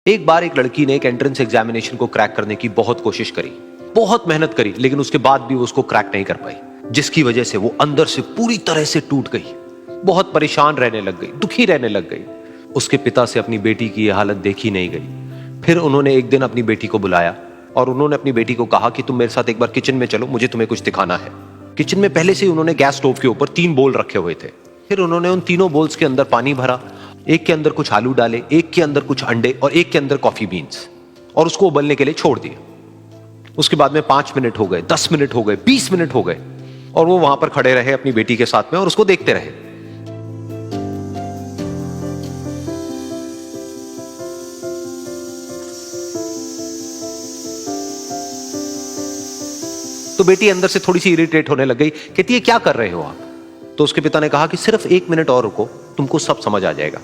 एक बार एक लड़की ने एक एंट्रेंस एग्जामिनेशन को क्रैक करने की बहुत कोशिश करी, बहुत मेहनत करी, लेकिन उसके बाद भी वो उसको क्रैक नहीं कर पाई, जिसकी वजह से वो अंदर से पूरी तरह से टूट गई, बहुत परेशान रहने लग गई, दुखी रहने लग गई। उसके पिता से अपनी बेटी की यह हालत देखी नहीं गई। फिर उन्होंने एक दिन अपनी बेटी को बुलाया और उन्होंने अपनी बेटी को कहा कि तुम मेरे साथ एक बार किचन में चलो, मुझे तुम्हें कुछ दिखाना है। किचन में पहले से ही उन्होंने गैस स्टोव के ऊपर 3 बोल रखे हुए थे। फिर उन्होंने उन तीनों बोल्स के अंदर पानी भरा, एक के अंदर कुछ आलू डाले, एक के अंदर कुछ अंडे और एक के अंदर कॉफी बीन्स, और उसको उबलने के लिए छोड़ दिया। उसके बाद में 5 मिनट हो गए, 10 मिनट हो गए, 20 मिनट हो गए, और वो वहां पर खड़े रहे अपनी बेटी के साथ में और उसको देखते रहे। तो बेटी अंदर से थोड़ी सी इरिटेट होने लग गई, कहती है क्या कर रहे हो आप? तो उसके पिता ने कहा कि सिर्फ 1 मिनट और रुको, तुमको सब समझ आ जाएगा।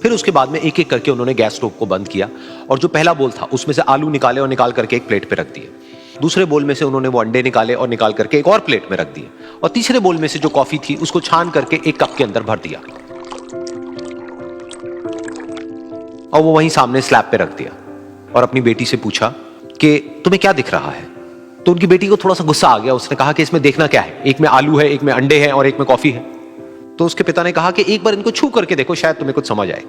फिर उसके बाद में एक एक करके उन्होंने गैस स्टोव को बंद किया और जो पहला बोल था उसमें से आलू निकाले और निकाल करके एक प्लेट पे रख दिए। दूसरे बोल में से उन्होंने वो अंडे निकाले और निकाल करके एक और प्लेट में रख दिए, और तीसरे बोल में से जो कॉफी थी उसको छान करके एक कप के अंदर भर दिया और वो वहीं सामने स्लैब पे रख दिया और अपनी बेटी से पूछा कि तुम्हें क्या दिख रहा है? तो उनकी बेटी को थोड़ा सा गुस्सा आ गया। उसने कहा कि इसमें देखना क्या है, एक में आलू है, एक में अंडे हैं और एक में कॉफी है। तो उसके पिता ने कहा कि एक बार इनको छू करके देखो, शायद तुम्हें कुछ समझ आए।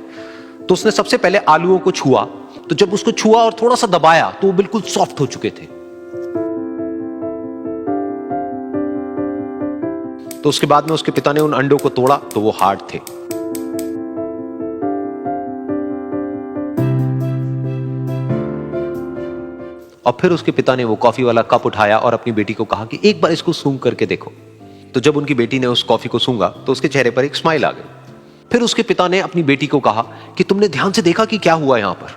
तो उसने सबसे पहले आलूओं को छुआ, तो जब उसको छुआ और थोड़ा सा दबाया तो वो बिल्कुल सॉफ्ट हो चुके थे। तो उसके बाद में उसके पिता ने उन अंडों को तोड़ा तो वो हार्ड थे। और फिर उसके पिता ने वो कॉफी वाला कप उठाया और अपनी बेटी को कहा कि एक बार इसको सूंघ करके देखो। तो जब उनकी बेटी ने उस कॉफी को सूंघा तो उसके चेहरे पर एक स्माइल आ गई। फिर उसके पिता ने अपनी बेटी को कहा कि तुमने ध्यान से देखा कि क्या हुआ यहां पर?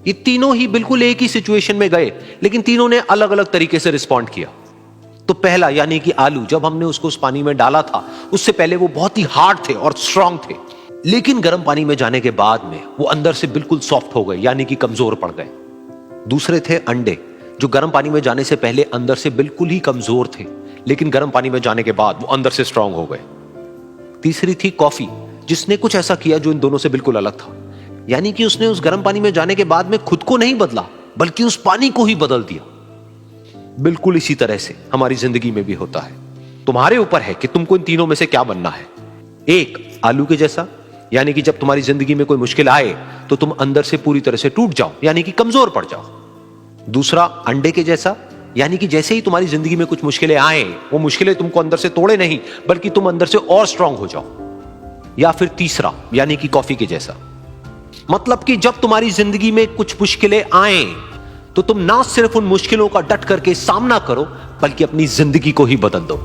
ये तीनों ही बिल्कुल एक ही सिचुएशन में गए, लेकिन तीनों ने अलग अलग तरीके से रिस्पॉन्ड किया। तो पहला यानी कि आलू, जब हमने उसको उस पानी में डाला था उससे पहले वो बहुत ही हार्ड थे और स्ट्रांग थे, लेकिन गर्म पानी में जाने के बाद में वो अंदर से बिल्कुल सॉफ्ट हो गए, यानी कि कमजोर पड़ गए। दूसरे थे अंडे, जो गर्म पानी में जाने से पहले अंदर से बिल्कुल ही कमजोर थे, लेकिन गर्म पानी में जाने के बाद वो अंदर से स्ट्रांग हो गए। तीसरी थी कॉफी, जिसने कुछ ऐसा किया जो इन दोनों से बिल्कुल अलग था, यानी कि उसने उस गर्म पानी में जाने के बाद में खुद को नहीं बदला, बल्कि उस पानी को ही बदल दिया। बिल्कुल इसी तरह से हमारी जिंदगी में भी होता है। तुम्हारे ऊपर है कि तुमको इन तीनों में से क्या बनना है। एक, आलू के जैसा, यानी कि जब तुम्हारी जिंदगी में कोई मुश्किल आए तो तुम अंदर से पूरी तरह से टूट जाओ, यानी कि कमजोर पड़ जाओ। दूसरा, अंडे के जैसा, यानी कि जैसे ही तुम्हारी जिंदगी में कुछ मुश्किलें आए, वो मुश्किलें तुमको अंदर से तोड़े नहीं, बल्कि तुम अंदर से और स्ट्रांग हो जाओ। या फिर तीसरा, यानी कि कॉफी के जैसा, मतलब कि जब तुम्हारी जिंदगी में कुछ मुश्किलें आए तो तुम ना सिर्फ उन मुश्किलों का डट करके सामना करो, बल्कि अपनी जिंदगी को ही बदल दो।